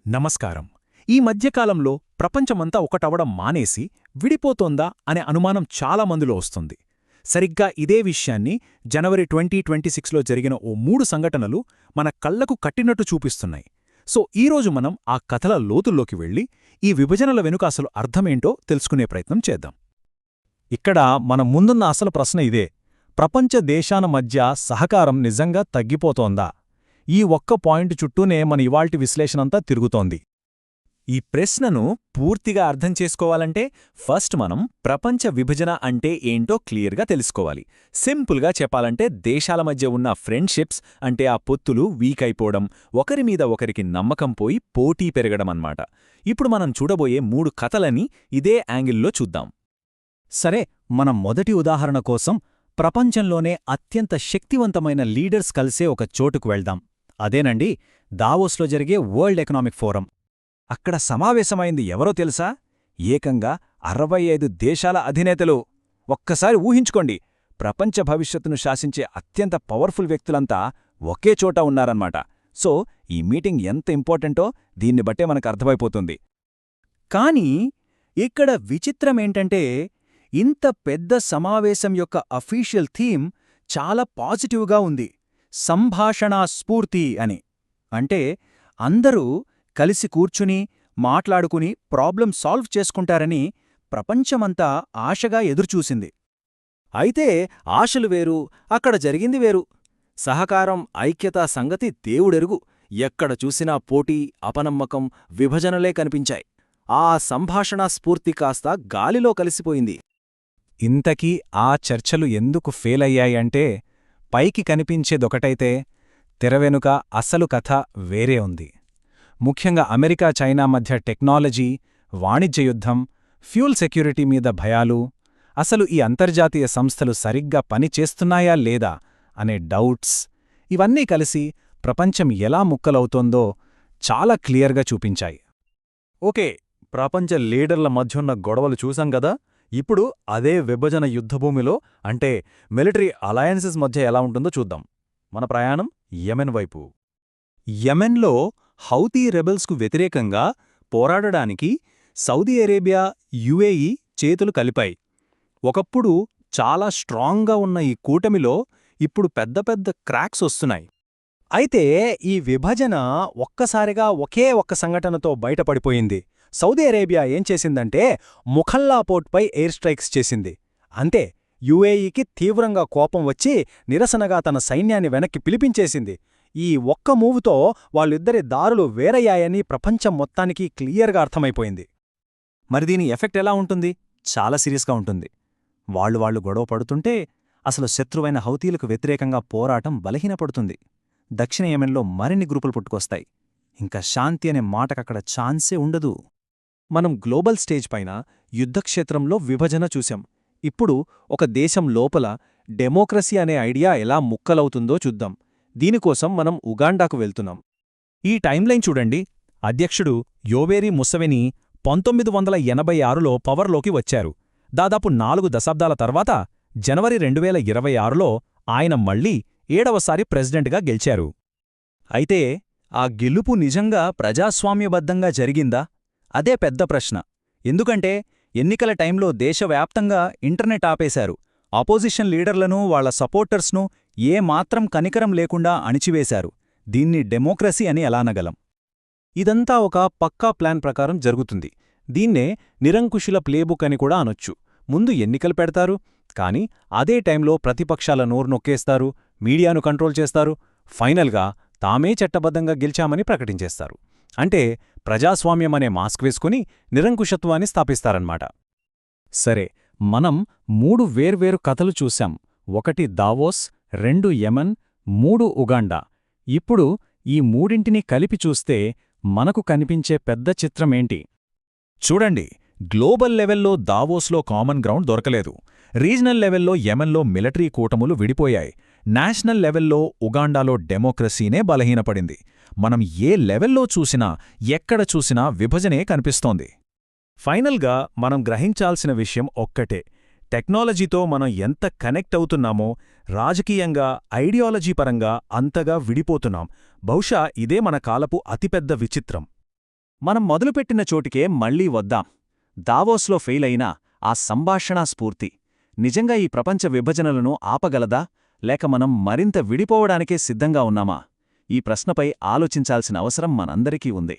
నమస్కారం. ఈ మధ్యకాలంలో ప్రపంచమంతా ఒకటవడం మానేసి విడిపోతోందా అనే అనుమానం చాలా మందిలో వస్తుంది. సరిగ్గా ఇదే విషయాన్ని జనవరి 2026లో జరిగిన ఓ 3 సంఘటనలు మన కళ్లకు కట్టినట్టు చూపిస్తున్నాయి. సో ఈరోజు మనం ఆ కథల లోతుల్లోకి వెళ్ళి ఈ విభజనల వెనుక అసలు అర్థమేంటో తెలుసుకునే ప్రయత్నం చేద్దాం. ఇక్కడ మన ముందున్న అసలు ప్రశ్న ఇదే: ప్రపంచ దేశాల మధ్య సహకారం నిజంగా తగ్గిపోతోందా? ఈ ఒక్క పాయింట్ చుట్టూనే మన ఇవాల్టి విశ్లేషణంతా తిరుగుతోంది. ఈ ప్రశ్నను పూర్తిగా అర్థం చేసుకోవాలంటే ఫస్ట్ మనం ప్రపంచ విభజన అంటే ఏంటో క్లియర్గా తెలుసుకోవాలి. సింపుల్గా చెప్పాలంటే దేశాల మధ్య ఉన్న ఫ్రెండ్షిప్స్ అంటే ఆ పొత్తులు వీక్ అయిపోవడం, ఒకరి మీద ఒకరికి నమ్మకం పోయి పోటీ పెరగడమన్నమాట. ఇప్పుడు మనం చూడబోయే 3 కథలని ఇదే యాంగిల్లో చూద్దాం. సరే, మనం మొదటి ఉదాహరణ కోసం ప్రపంచంలోనే అత్యంత శక్తివంతమైన లీడర్స్ కలిసే ఒక చోటుకు వెళ్దాం. అదేనండి, దావోస్లో జరిగే వరల్డ్ ఎకనామిక్ ఫోరం. అక్కడ సమావేశమైంది ఎవరో తెలుసా? ఏకంగా 65 దేశాల అధినేతలు. ఒక్కసారి ఊహించుకోండి, ప్రపంచ భవిష్యత్తును శాసించే అత్యంత పవర్ఫుల్ వ్యక్తులంతా ఒకే చోట ఉన్నారన్నమాట. సో ఈ మీటింగ్ ఎంత ఇంపార్టెంటో దీన్ని బట్టే మనకు అర్థమైపోతుంది. కానీ ఇక్కడ విచిత్రమేంటంటే, ఇంత పెద్ద సమావేశం యొక్క అఫీషియల్ థీమ్ చాలా పాజిటివ్గా ఉంది. సంభాషణా స్ఫూర్తి అని. అంటే అందరూ కలిసి కూర్చుని మాట్లాడుకుని ప్రాబ్లం సాల్వ్ చేసుకుంటారని ప్రపంచమంతా ఆశగా ఎదురుచూసింది. అయితే ఆశలు వేరు, అక్కడ జరిగింది వేరు. సహకారం, ఐక్యతా సంగతి దేవుడెరుగు. ఎక్కడ చూసినా పోటీ, అపనమ్మకం, విభజనలే కనిపించాయి. ఆ సంభాషణా స్ఫూర్తి కాస్త గాలిలో కలిసిపోయింది. ఇంతకీ ఆ చర్చలు ఎందుకు ఫెయిలయ్యాయంటే, పైకి కనిపించేదొకటైతే తెరవెనుక అసలు కథ వేరే ఉంది. ముఖ్యంగా అమెరికా చైనా మధ్య టెక్నాలజీ, వాణిజ్య యుద్ధం, ఫ్యూల్ సెక్యూరిటీ మీద భయాలు, అసలు ఈ అంతర్జాతీయ సంస్థలు సరిగ్గా పనిచేస్తున్నాయా లేదా అనే డౌట్స్, ఇవన్నీ కలిసి ప్రపంచం ఎలా ముక్కలవుతోందో చాలా క్లియర్గా చూపించాయి. ఓకే, ప్రపంచ లీడర్ల మధ్యున్న గొడవలు చూసాం గదా. ఇప్పుడు అదే విభజన యుద్ధభూమిలో అంటే మిలిటరీ అలయన్సెస్ మధ్య ఎలా ఉంటుందో చూద్దాం. మన ప్రయాణం యెమెన్ వైపు. యెమెన్లో హౌతీ రెబెల్స్కు వ్యతిరేకంగా పోరాడడానికి సౌదీ అరేబియా, యుఏఈ చేతులు కలిపాయి. ఒకప్పుడు చాలా స్ట్రాంగ్గా ఉన్న ఈ కూటమిలో ఇప్పుడు పెద్ద పెద్ద క్రాక్స్ వస్తున్నాయి. అయితే ఈ విభజన ఒక్కసారిగా ఒకే ఒక్క సంఘటనతో బయటపడిపోయింది. సౌదీ అరేబియా ఏం చేసిందంటే ముఖల్లా పోర్ట్పై ఎయిర్ స్ట్రైక్స్ చేసింది. అంతే, యుఏఈకి తీవ్రంగా కోపం వచ్చి నిరసనగా తన సైన్యాన్ని వెనక్కి పిలిపించేసింది. ఈ ఒక్క మూవుతో వాళ్ళిద్దరి దారులు వేరయ్యాయని ప్రపంచం మొత్తానికి క్లియర్గా అర్థమైపోయింది. మరి దీని ఎఫెక్ట్ ఎలా ఉంటుంది? చాలా సీరియస్గా ఉంటుంది. వాళ్ళు గొడవ పడుతుంటే అసలు శత్రువైన హౌతీలకు వ్యతిరేకంగా పోరాటం బలహీనపడుతుంది. దక్షిణ యెమెన్లో మరిన్ని గ్రూపులు పుట్టుకొస్తాయి. ఇంకా శాంతి అనే మాటకక్కడ ఛాన్సే ఉండదు. మనం గ్లోబల్ స్టేజ్ పైన యుద్ధక్షేత్రంలో విభజన చూశాం. ఇప్పుడు ఒక దేశం లోపల డెమోక్రసీ అనే ఐడియా ఎలా ముక్కలవుతుందో చూద్దాం. దీనికోసం మనం ఉగాండాకు వెళ్తున్నాం. ఈ టైంలైన్ చూడండి. అధ్యక్షుడు యోవేరీ ముసెవెనీ 1986లో పవర్లోకి వచ్చారు. దాదాపు 4 దశాబ్దాల తర్వాత జనవరి 2026లో ఆయన మళ్లీ 7వసారి ప్రెసిడెంట్గా గెలిచారు. అయితే ఆ గెలుపు నిజంగా ప్రజాస్వామ్యబద్ధంగా జరిగిందా? అదే పెద్ద ప్రశ్న. ఎందుకంటే ఎన్నికల టైంలో దేశవ్యాప్తంగా ఇంటర్నెట్ ఆపేశారు. ఆపోజిషన్ లీడర్లను, వాళ్ల సపోర్టర్స్ను ఏమాత్రం కనికరం లేకుండా అణిచివేశారు. దీన్ని డెమోక్రసీ అని ఎలా అనగలం? ఇదంతా ఒక పక్కా ప్లాన్ ప్రకారం జరుగుతుంది. దీన్నే నిరంకుశుల ప్లేబుక్ అని కూడా అనొచ్చు. ముందు ఎన్నికలు పెడతారు, కాని అదే టైంలో ప్రతిపక్షాల నోరు నొక్కేస్తారు, మీడియాను కంట్రోల్ చేస్తారు, ఫైనల్గా తామే చట్టబద్ధంగా గెలిచామని ప్రకటించేస్తారు. అంటే ప్రజాస్వామ్యమనే మాస్క్ వేసుకుని నిరంకుశత్వాన్ని స్థాపిస్తారన్నమాట. సరే, మనం 3 వేర్వేరు కథలు చూశాం. 1 దావోస్, 2 యెమెన్, 3 ఉగాండా. ఇప్పుడు ఈ మూడింటిని కలిపి చూస్తే మనకు కనిపించే పెద్ద చిత్రమేంటి? చూడండి, గ్లోబల్ లెవెల్లో దావోస్లో కామన్ గ్రౌండ్ దొరకలేదు. రీజనల్ లెవెల్లో యెమెన్లో మిలిటరీ కూటములు విడిపోయాయి. నేషనల్ లెవెల్లో ఉగాండాలో డెమోక్రసీనే బలహీనపడింది. మనం ఏ లెవెల్లో చూసినా, ఎక్కడ చూసినా విభజనే కనిపిస్తోంది. ఫైనల్గా మనం గ్రహించాల్సిన విషయం ఒక్కటే: టెక్నాలజీతో మనం ఎంత కనెక్ట్ అవుతున్నామో, రాజకీయంగా, ఐడియాలజీ పరంగా అంతగా విడిపోతున్నాం. బహుశా ఇదే మన కాలపు అతిపెద్ద విచిత్రం. మనం మొదలుపెట్టిన చోటికే మళ్లీ వద్దాం. దావోస్లో ఫెయిలైన ఆ సంభాషణా స్ఫూర్తి నిజంగా ఈ ప్రపంచ విభజనలను ఆపగలదా, లేక మనం మరింత విడిపోవడానికే సిద్ధంగా ఉన్నామా? ఈ ప్రశ్నపై ఆలోచించాల్సిన అవసరం మనందరికీ ఉంది.